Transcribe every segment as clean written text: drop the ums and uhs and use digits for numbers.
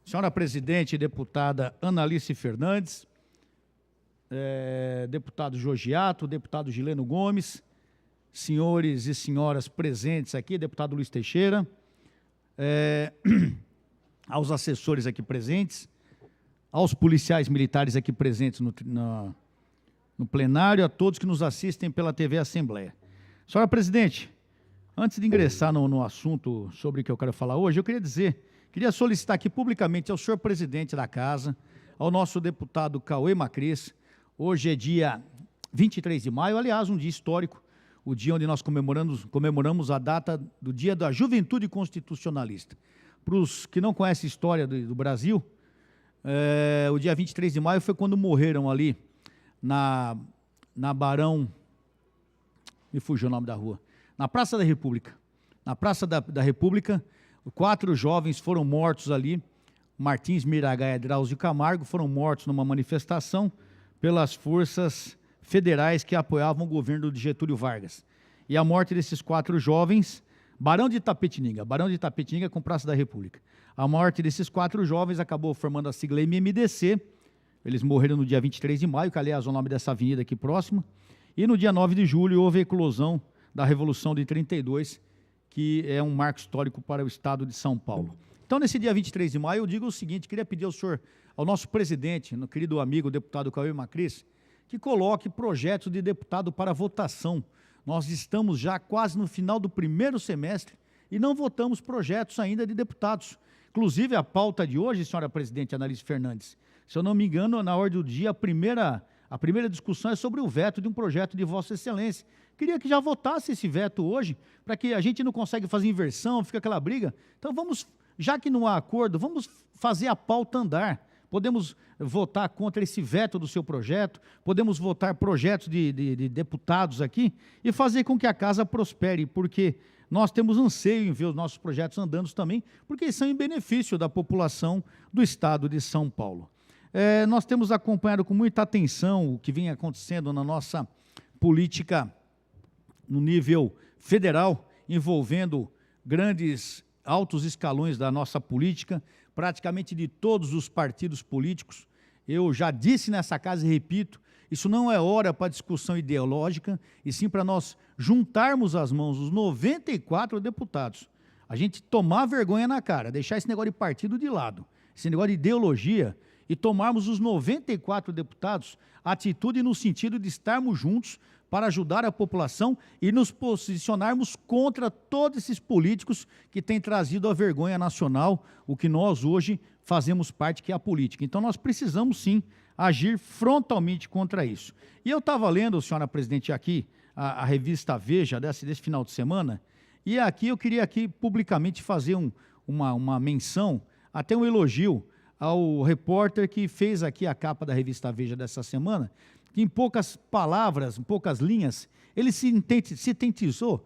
Senhora presidente, deputada Analice Fernandes, deputado Jogiato, deputado Gileno Gomes, senhores e senhoras presentes aqui, deputado Luiz Teixeira, aos assessores aqui presentes, aos policiais militares aqui presentes no plenário, a todos que nos assistem pela TV Assembleia. Senhora presidente, antes de ingressar no assunto sobre o que eu quero falar hoje, eu queria solicitar aqui publicamente ao senhor presidente da casa, ao nosso deputado Cauê Macris. Hoje é dia 23 de maio, aliás, um dia histórico, o dia onde nós comemoramos a data do Dia da Juventude Constitucionalista. Para os que não conhecem a história do Brasil, o dia 23 de maio foi quando morreram ali na Barão, me fugiu o nome da rua, na Praça da República. Na Praça da República, 4 jovens foram mortos ali, Martins, Miragaia, Drauzio e Camargo, foram mortos numa manifestação pelas forças federais que apoiavam o governo de Getúlio Vargas. E a morte desses 4 jovens, Barão de Itapetininga com Praça da República. A morte desses 4 jovens acabou formando a sigla MMDC, eles morreram no dia 23 de maio, que aliás é o nome dessa avenida aqui próxima, e no dia 9 de julho houve a eclosão da Revolução de 32, que é um marco histórico para o estado de São Paulo. Então, nesse dia 23 de maio, eu digo o seguinte, queria pedir ao nosso presidente, no querido amigo, o deputado Cauê Macris, que coloque projetos de deputado para votação. Nós estamos já quase no final do primeiro semestre e não votamos projetos ainda de deputados. Inclusive, a pauta de hoje, senhora presidente Analice Fernandes, se eu não me engano, na ordem do dia, a primeira discussão é sobre o veto de um projeto de Vossa Excelência. Queria que já votasse esse veto hoje, para que a gente não consegue fazer inversão, fica aquela briga. Então vamos, já que não há acordo, vamos fazer a pauta andar. Podemos votar contra esse veto do seu projeto, podemos votar projetos de deputados aqui e fazer com que a casa prospere, porque nós temos anseio em ver os nossos projetos andando também, porque são em benefício da população do estado de São Paulo. Nós temos acompanhado com muita atenção o que vem acontecendo na nossa política no nível federal, envolvendo grandes altos escalões da nossa política, praticamente de todos os partidos políticos. Eu já disse nessa casa e repito, isso não é hora para discussão ideológica, e sim para nós juntarmos as mãos, os 94 deputados, a gente tomar vergonha na cara, deixar esse negócio de partido de lado, esse negócio de ideologia, e tomarmos os 94 deputados atitude no sentido de estarmos juntos para ajudar a população e nos posicionarmos contra todos esses políticos que têm trazido a vergonha nacional, o que nós hoje fazemos parte, que é a política. Então nós precisamos sim agir frontalmente contra isso. E eu estava lendo, senhora presidente, aqui a revista Veja desse final de semana, e aqui eu queria aqui publicamente fazer uma menção, até um elogio ao repórter que fez aqui a capa da revista Veja dessa semana, que em poucas palavras, em poucas linhas, ele sintetizou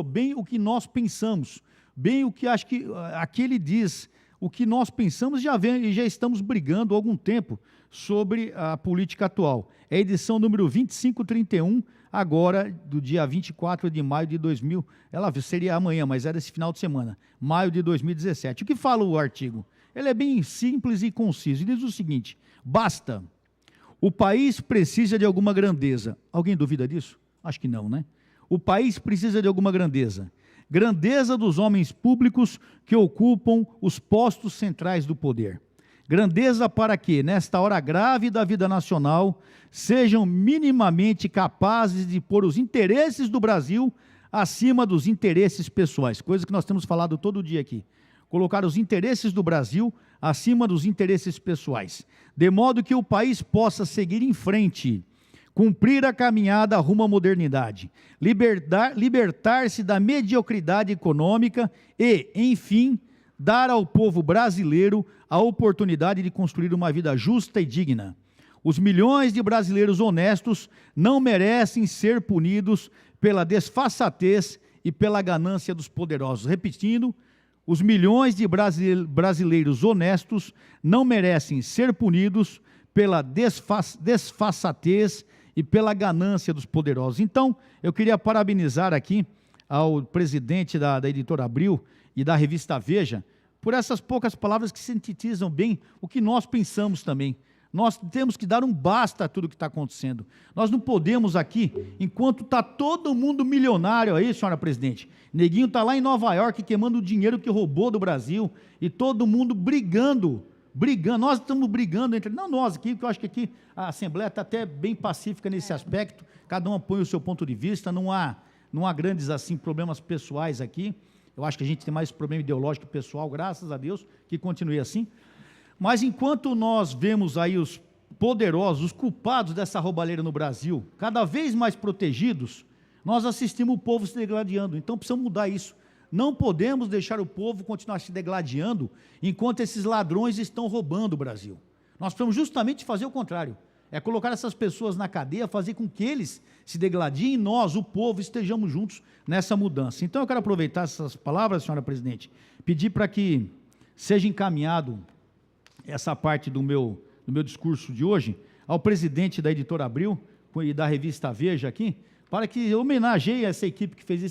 bem o que nós pensamos, bem o que acho que aqui ele diz, o que nós pensamos e já estamos brigando há algum tempo sobre a política atual. É a edição número 2531, agora do dia 24 de maio de 2000, ela seria amanhã, mas é desse final de semana, maio de 2017. O que fala o artigo? Ele é bem simples e conciso, ele diz o seguinte: basta, o país precisa de alguma grandeza. Alguém duvida disso? Acho que não, né? O país precisa de alguma grandeza. Grandeza dos homens públicos que ocupam os postos centrais do poder. Grandeza para que, nesta hora grave da vida nacional, sejam minimamente capazes de pôr os interesses do Brasil acima dos interesses pessoais, coisa que nós temos falado todo dia aqui. Colocar os interesses do Brasil acima dos interesses pessoais, de modo que o país possa seguir em frente, cumprir a caminhada rumo à modernidade, libertar-se da mediocridade econômica e, enfim, dar ao povo brasileiro a oportunidade de construir uma vida justa e digna. Os milhões de brasileiros honestos não merecem ser punidos pela desfaçatez e pela ganância dos poderosos. Repetindo, os milhões de brasileiros honestos não merecem ser punidos pela desfaçatez e pela ganância dos poderosos. Então, eu queria parabenizar aqui ao presidente da Editora Abril e da revista Veja, por essas poucas palavras que sintetizam bem o que nós pensamos também. Nós temos que dar um basta a tudo que está acontecendo. Nós não podemos aqui, enquanto está todo mundo milionário aí, senhora presidente, Neguinho está lá em Nova York queimando o dinheiro que roubou do Brasil, e todo mundo brigando, nós estamos brigando entre, não nós aqui, porque eu acho que aqui a Assembleia está até bem pacífica nesse aspecto, cada um põe o seu ponto de vista, não há grandes assim problemas pessoais aqui. Eu acho que a gente tem mais problema ideológico pessoal, graças a Deus, que continue assim. Mas enquanto nós vemos aí os poderosos, os culpados dessa roubalheira no Brasil, cada vez mais protegidos, nós assistimos o povo se degladiando. Então precisamos mudar isso. Não podemos deixar o povo continuar se degladiando enquanto esses ladrões estão roubando o Brasil. Nós precisamos justamente fazer o contrário. É colocar essas pessoas na cadeia, fazer com que eles se degladiem e nós, o povo, estejamos juntos nessa mudança. Então eu quero aproveitar essas palavras, senhora presidente, pedir para que seja encaminhado essa parte do meu discurso de hoje ao presidente da Editora Abril e da revista Veja aqui, para que homenageie essa equipe que fez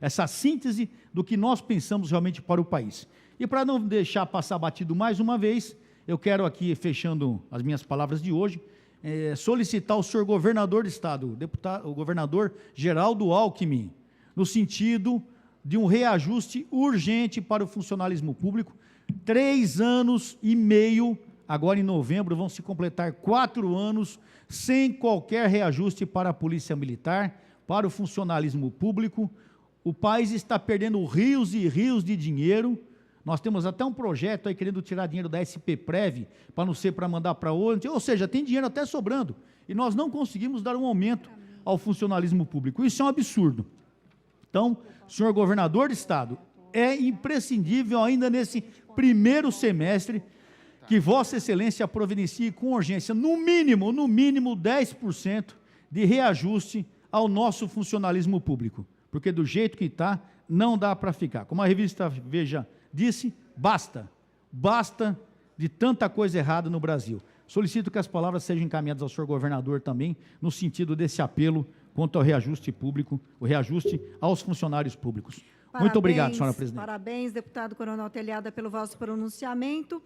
essa síntese do que nós pensamos realmente para o país. E para não deixar passar batido mais uma vez, eu quero aqui, fechando as minhas palavras de hoje, solicitar ao senhor governador do estado, o governador Geraldo Alckmin, no sentido de um reajuste urgente para o funcionalismo público. 3 anos e meio, agora em novembro, vão se completar 4 anos sem qualquer reajuste para a Polícia Militar, para o funcionalismo público. O país está perdendo rios e rios de dinheiro. Nós temos até um projeto aí querendo tirar dinheiro da SP-Prev, para não ser para mandar para onde, ou seja, tem dinheiro até sobrando, e nós não conseguimos dar um aumento ao funcionalismo público. Isso é um absurdo. Então, senhor governador do estado, é imprescindível ainda nesse primeiro semestre que Vossa Excelência providencie com urgência, no mínimo 10% de reajuste ao nosso funcionalismo público, porque do jeito que está, não dá para ficar. Como a revista Veja disse, basta de tanta coisa errada no Brasil. Solicito que as palavras sejam encaminhadas ao senhor governador também, no sentido desse apelo quanto ao reajuste público, o reajuste aos funcionários públicos. Muito obrigado, senhora presidente. Parabéns, deputado Coronel Telhada, pelo vosso pronunciamento.